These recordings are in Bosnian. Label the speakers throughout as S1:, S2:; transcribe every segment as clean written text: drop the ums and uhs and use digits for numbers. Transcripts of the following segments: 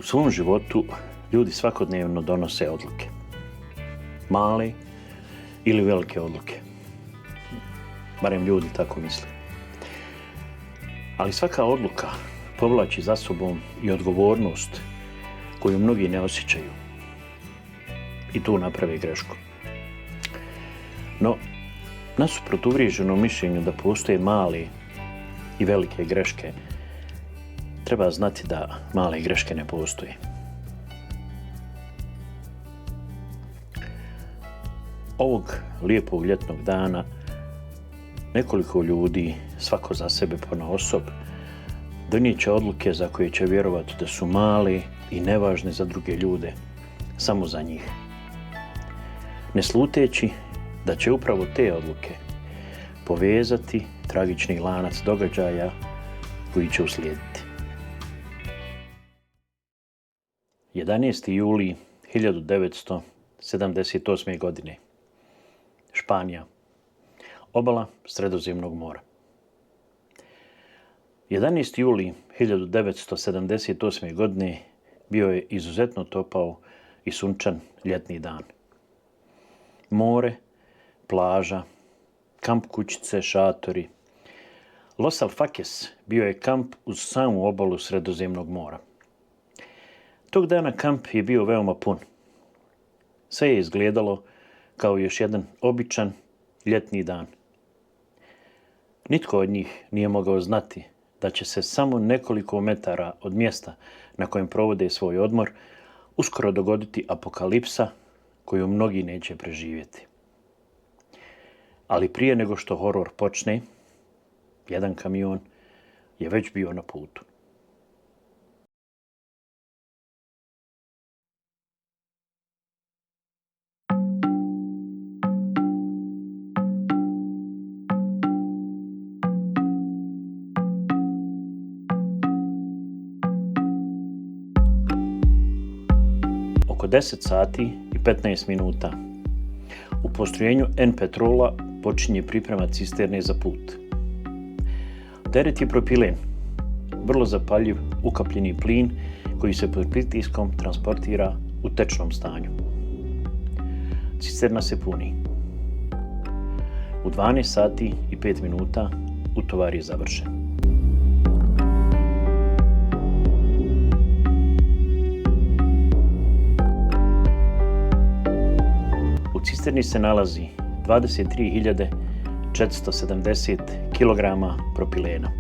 S1: U svom životu ljudi svakodnevno donose odluke. Male ili velike odluke. Barem ljudi tako misle. Ali svaka odluka povlači za sobom i odgovornost koju mnogi ne osjećaju. I tu naprave grešku. No, nasuprot uvriježenom mišljenju da postoje male i velike greške, treba znati da male greške ne postoje. Ovog lijepog ljetnog dana nekoliko ljudi, svako za sebe ponaosob, donijet će odluke za koje će vjerovati da su male i nevažne za druge ljude, samo za njih. Ne sluteći da će upravo te odluke povezati tragični lanac događaja koji će uslijediti. 11. juli 1978. godine. Španija. Obala Sredozemnog mora. 11. juli 1978. godine bio je izuzetno topao i sunčan ljetni dan. More, plaža, kamp kućice, šatori. Los Alfaques bio je kamp uz samu obalu Sredozemnog mora. Tog dana kamp je bio veoma pun. Sve je izgledalo kao još jedan običan ljetni dan. Nitko od njih nije mogao znati da će se samo nekoliko metara od mjesta na kojem provode svoj odmor uskoro dogoditi apokalipsa koju mnogi neće preživjeti. Ali prije nego što horor počne, jedan kamion je već bio na putu. Oko 10 sati i 15 minuta u postrojenju N-Petrola počinje priprema cisterne za put. Teret je propilen, vrlo zapaljiv ukapljeni plin koji se pod pritiskom transportira u tečnom stanju. Cisterna se puni. U 12 sati i 5 minuta utovar je završen. U cisterni se nalazi 23.470 kg propilena.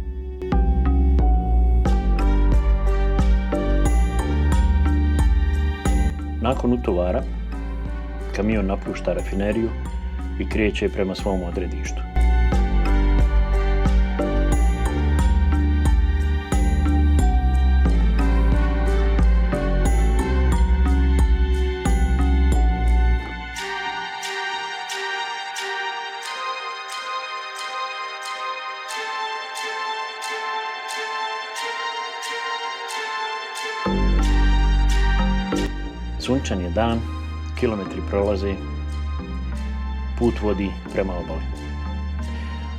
S1: Nakon utovara, kamion napušta rafineriju i kreće prema svom odredištu. Sunčan je dan, kilometri prolaze, put vodi prema obali.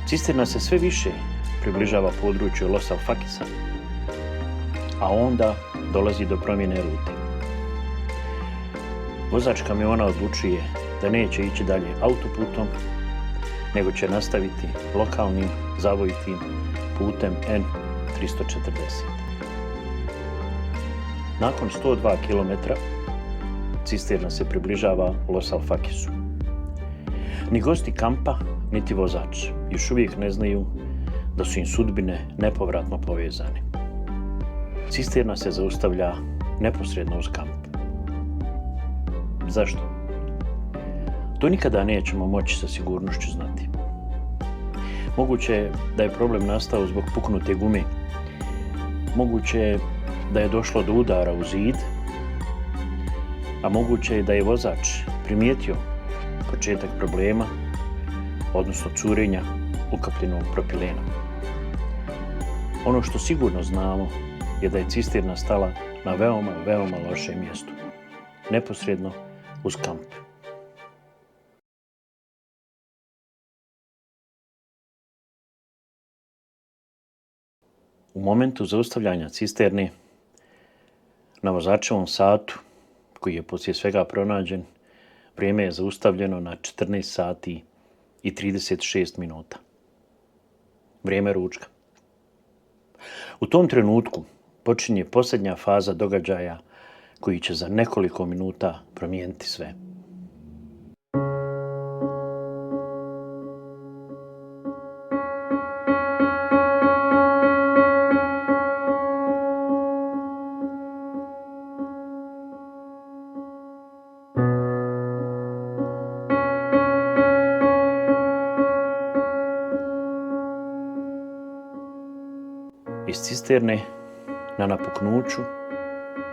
S1: Cisterna se sve više približava području Los Alfaquesa, a onda dolazi do promjene rute. Vozač kamiona odlučuje da neće ići dalje autoputom, nego će nastaviti lokalnim zavojitim putem N340. Nakon 102 km, cisterna se približava Los Alfaquesu. Ni gosti kampa, niti vozač još uvijek ne znaju da su im sudbine nepovratno povezane. Cisterna se zaustavlja neposredno uz kamp. Zašto? To nikada nećemo moći sa sigurnošću znati. Moguće je da je problem nastao zbog puknute gume. Moguće je da je došlo do udara u zid, a moguće je da je vozač primijetio početak problema, odnosno curenja ukapljenog propilena. Ono što sigurno znamo je da je cisterna stala na veoma lošem mjestu, neposredno uz kamp. U momentu zaustavljanja cisterne Na vozačevom satu, koji je poslije svega pronađen, vrijeme je zaustavljeno na 14 sati i 36 minuta. Vrijeme ručka. U tom trenutku počinje posljednja faza događaja koji će za nekoliko minuta promijeniti sve. Iz cisterne na napuknuću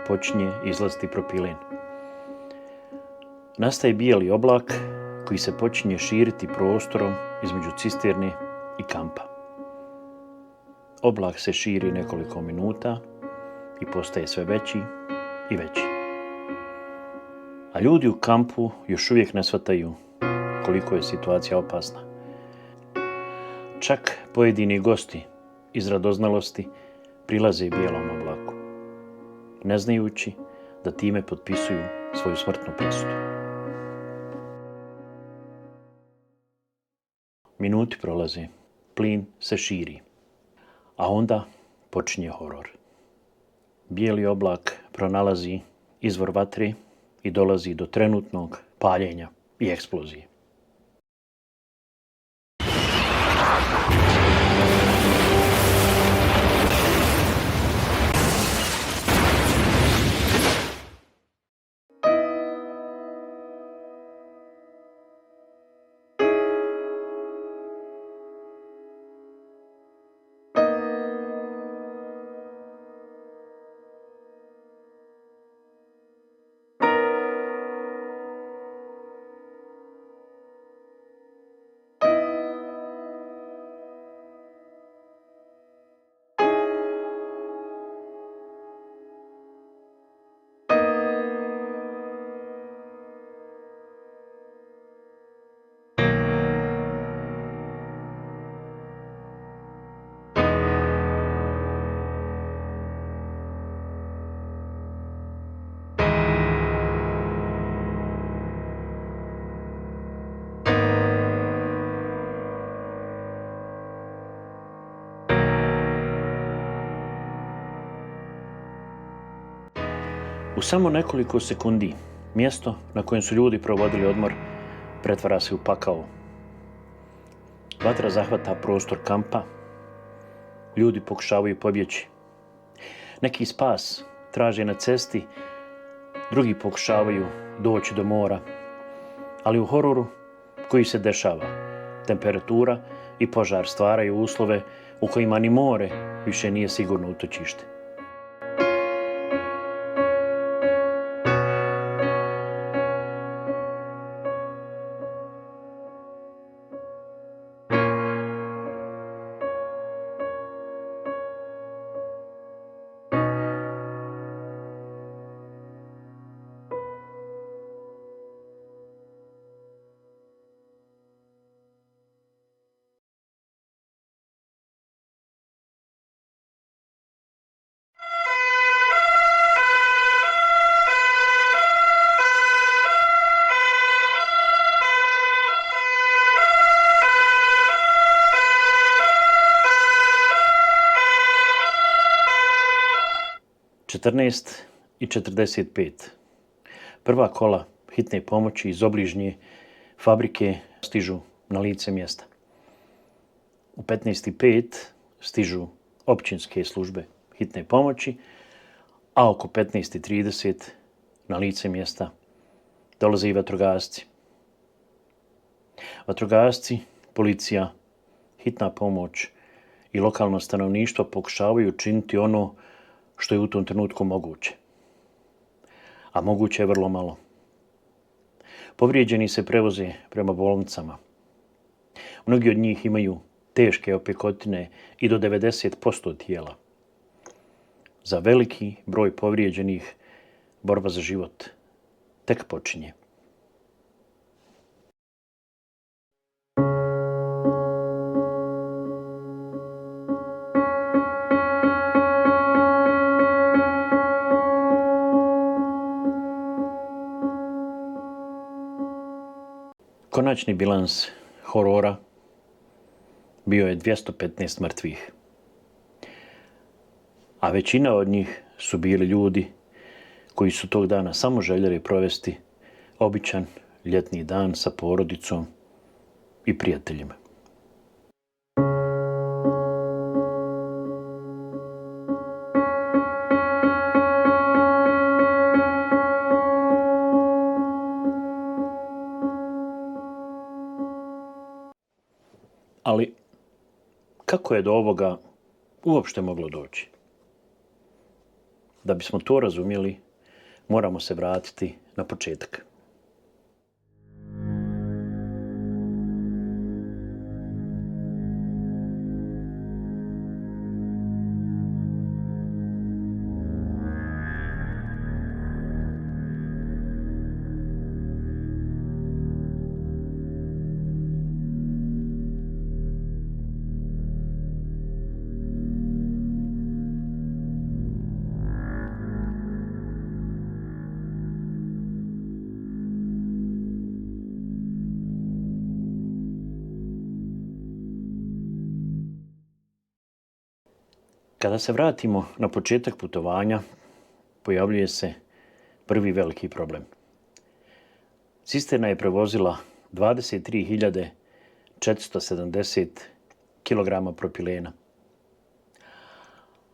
S1: počinje izlaziti propilen. Nastaje bijeli oblak koji se počinje širiti prostorom između cisterne i kampa. Oblak se širi nekoliko minuta i postaje sve veći i veći. A ljudi u kampu još uvijek ne shvataju koliko je situacija opasna. Čak pojedini gosti iz radoznalosti prilaze bijelom oblaku, ne znajući da time potpisuju svoju smrtnu presudu. Minuti prolaze, plin se širi, a onda počinje horor. Bijeli oblak pronalazi izvor vatre i dolazi do trenutnog paljenja i eksplozije. U samo nekoliko sekundi mjesto na kojem su ljudi provodili odmor pretvara se u pakao. Vatra zahvata prostor kampa, ljudi pokušavaju pobjeći. Neki spas traže na cesti, drugi pokušavaju doći do mora. Ali u hororu koji se dešava, temperatura i požar stvaraju uslove u kojima ni more više nije sigurno utočište. Četrnaest i 45. Prva kola hitne pomoći iz obližnje fabrike stižu na lice mjesta. U 15:05 stižu općinske službe hitne pomoći, a oko 15:30 na lice mjesta dolaze i vatrogasci. Vatrogasci, policija, hitna pomoć i lokalno stanovništvo pokušavaju učiniti ono što je u tom trenutku moguće. A moguće je vrlo malo. Povrijeđeni se prevoze prema bolnicama. Mnogi od njih imaju teške opekotine i do 90% tijela. Za veliki broj povrijeđenih borba za život tek počinje. konačni bilans horora bio je 215 mrtvih. A većina od njih su bili ljudi koji su tog dana samo željeli provesti običan ljetni dan sa porodicom i prijateljima. Ali kako je do ovoga uopšte moglo doći? Da bismo to razumjeli, moramo se vratiti na početak. Kada se vratimo na početak putovanja, pojavljuje se prvi veliki problem. Cisterna je prevozila 23.470 kg propilena,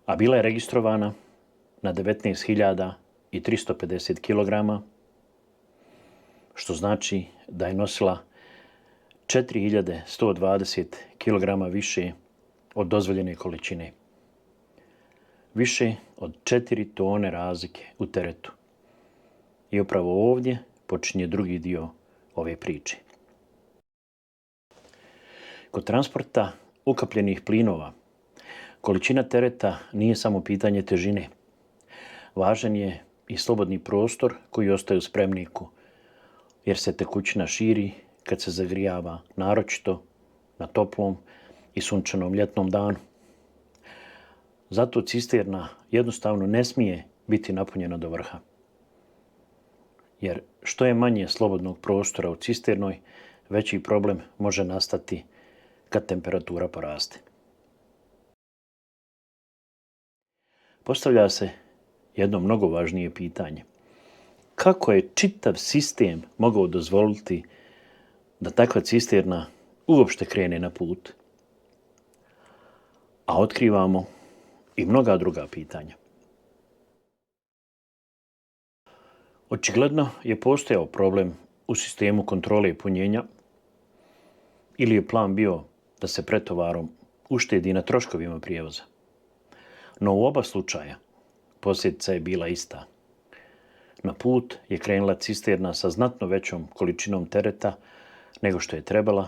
S1: a bila je registrovana na 19.350 kg, što znači da je nosila 4.120 kg više od dozvoljene količine. Više od 4 tone razlike u teretu. I upravo ovdje počinje drugi dio ove priče. Kod transporta ukapljenih plinova količina tereta nije samo pitanje težine. Važan je i slobodni prostor koji ostaje u spremniku, jer se tekućina širi kad se zagrijava, naročito na toplom i sunčanom ljetnom danu. Zato cisterna jednostavno ne smije biti napunjena do vrha. Jer što je manje slobodnog prostora u cisternoj, veći problem može nastati kad temperatura poraste. Postavlja se jedno mnogo važnije pitanje. Kako je čitav sistem mogao dozvoliti da takva cisterna uopšte krene na put? A otkrivamo i mnoga druga pitanja. Očigledno je postojao problem u sistemu kontrole punjenja ili je plan bio da se pretovarom uštedi na troškovima prijevoza. No u oba slučaja posljedica je bila ista. Na put je krenula cisterna sa znatno većom količinom tereta nego što je trebala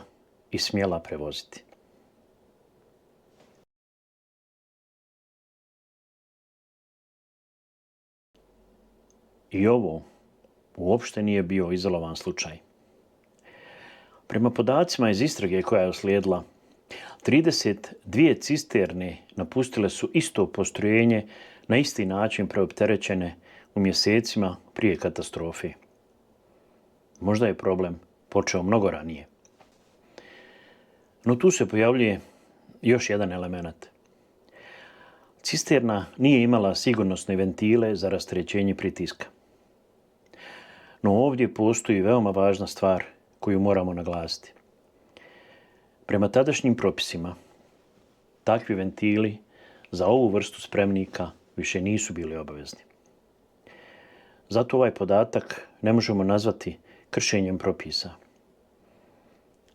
S1: i smjela prevoziti. I ovo uopšte nije bio izolovan slučaj. Prema podacima iz istrage koja je uslijedila, 32 cisterne napustile su isto postrojenje na isti način preopterećene u mjesecima prije katastrofe. Možda je problem počeo mnogo ranije. No tu se pojavljuje još jedan element. Cisterna nije imala sigurnosne ventile za rasterećenje pritiska. No ovdje postoji veoma važna stvar koju moramo naglasiti. Prema tadašnjim propisima, takvi ventili za ovu vrstu spremnika više nisu bili obavezni. Zato ovaj podatak ne možemo nazvati kršenjem propisa.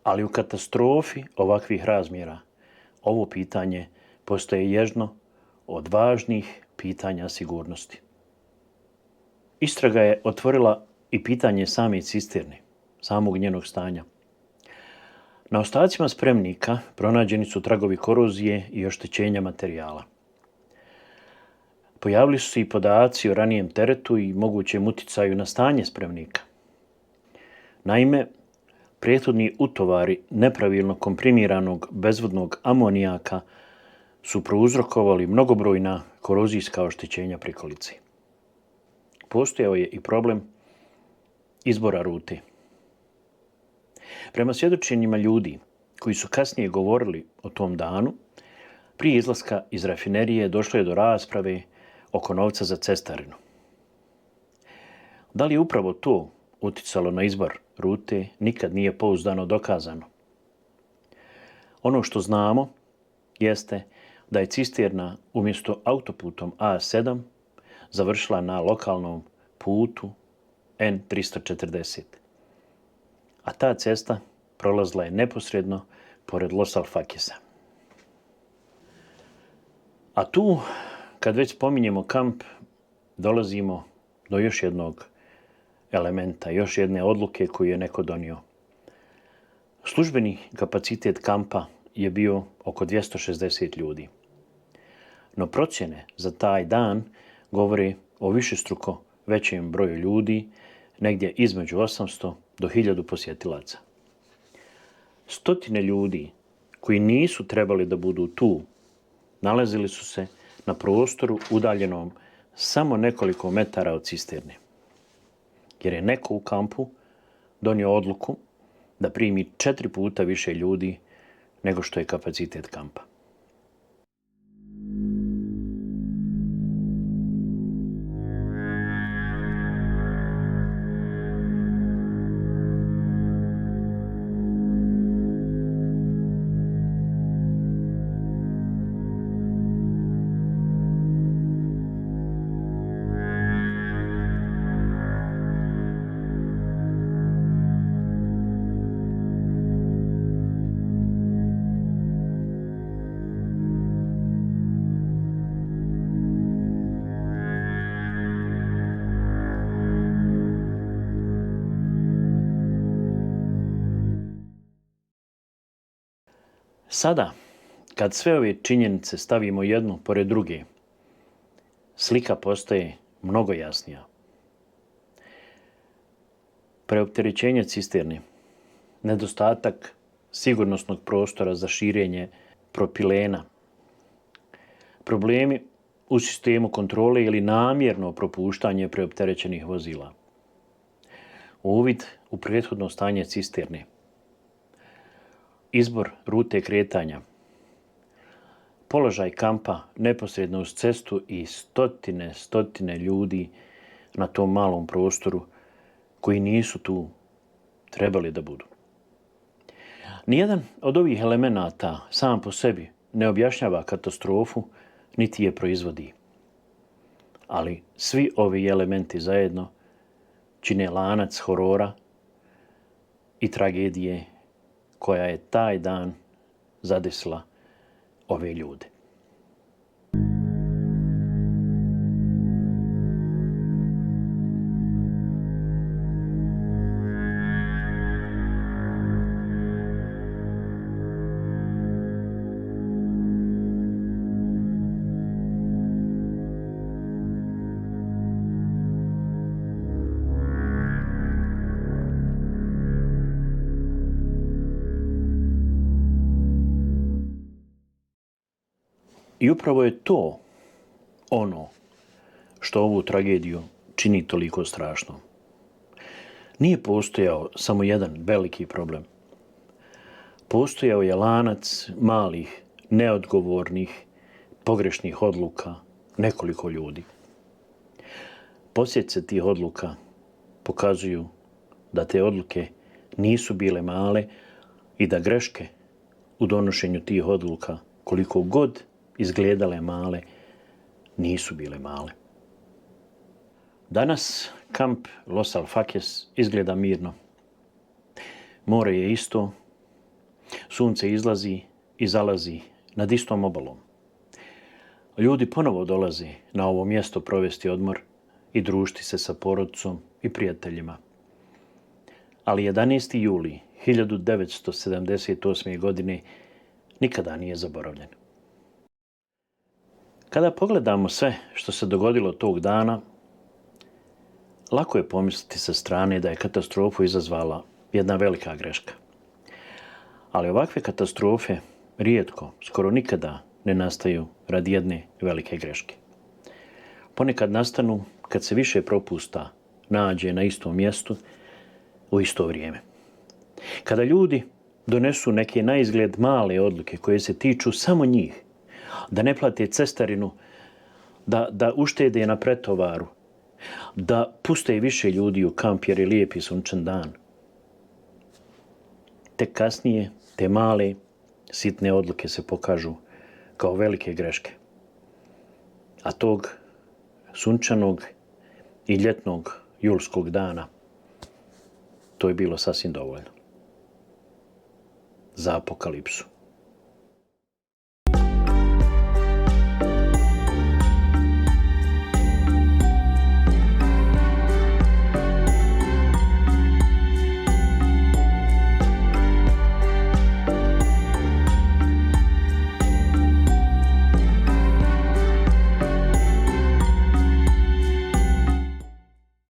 S1: Ali u katastrofi ovakvih razmjera ovo pitanje postaje jedno od važnih pitanja sigurnosti. Istraga je otvorila i pitanje same cisterne, samog njenog stanja. Na ostacima spremnika pronađeni su tragovi korozije i oštećenja materijala. Pojavili su se i podaci o ranijem teretu i mogućem uticaju na stanje spremnika. Naime, prethodni utovari nepravilno komprimiranog bezvodnog amonijaka su prouzrokovali mnogobrojna korozijska oštećenja prikolice. Postojao je i problem izbora rute. Prema svjedočenjima ljudi koji su kasnije govorili o tom danu, prije izlaska iz rafinerije došlo je do rasprave oko novca za cestarinu. Da li je upravo to utjecalo na izbor rute, nikad nije pouzdano dokazano. Ono što znamo jeste da je cisterna umjesto autoputom A7 završila na lokalnom putu N340. A ta cesta prolazila je neposredno pored Los Alfaquesa. A tu, kad već spominjemo kamp, dolazimo do još jednog elementa, još jedne odluke koju je neko donio. Službeni kapacitet kampa je bio oko 260 ljudi. No procjene za taj dan govore o višestruko većem broju ljudi, negdje između 800 do 1000 posjetilaca. Stotine ljudi koji nisu trebali da budu tu, nalazili su se na prostoru udaljenom samo nekoliko metara od cisterne. Jer je neko u kampu donio odluku da primi 4 puta više ljudi nego što je kapacitet kampa. Sada, kad sve ove činjenice stavimo jednu pored druge, slika postaje mnogo jasnija. Preopterećenje cisterne, nedostatak sigurnosnog prostora za širenje propilena, problemi u sistemu kontrole ili namjerno propuštanje preopterećenih vozila, uvid u prethodno stanje cisterne, izbor rute kretanja, položaj kampa neposredno uz cestu i stotine ljudi na tom malom prostoru koji nisu tu trebali da budu. Nijedan od ovih elemenata sam po sebi ne objašnjava katastrofu niti je proizvodi. Ali svi ovi elementi zajedno čine lanac horora i tragedije koja je taj dan zadesila ove ljude. I upravo je to ono što ovu tragediju čini toliko strašnom. Nije postojao samo jedan veliki problem. Postojao je lanac malih, neodgovornih, pogrešnih odluka nekoliko ljudi. Posljedice tih odluka pokazuju da te odluke nisu bile male i da greške u donošenju tih odluka, koliko god izgledale male, nisu bile male. Danas kamp Los Alfaques izgleda mirno. More je isto, sunce izlazi i zalazi nad istom obalom. Ljudi ponovo dolaze na ovo mjesto provesti odmor i družiti se sa porodicom i prijateljima. Ali 11. juli 1978. godine nikada nije zaboravljen. Kada pogledamo sve što se dogodilo tog dana, lako je pomisliti sa strane da je katastrofu izazvala jedna velika greška. Ali ovakve katastrofe rijetko, skoro nikada ne nastaju radi jedne velike greške. Ponekad nastanu kad se više propusta nađe na istom mjestu u isto vrijeme. Kada ljudi donesu neke na izgled male odluke koje se tiču samo njih, da ne plate cestarinu, da uštede na pretovaru, da puste više ljudi u kamp jer je lijep i sunčan dan. Tek kasnije te male, sitne odluke se pokažu kao velike greške. A tog sunčanog i ljetnog julskog dana to je bilo sasvim dovoljno za apokalipsu.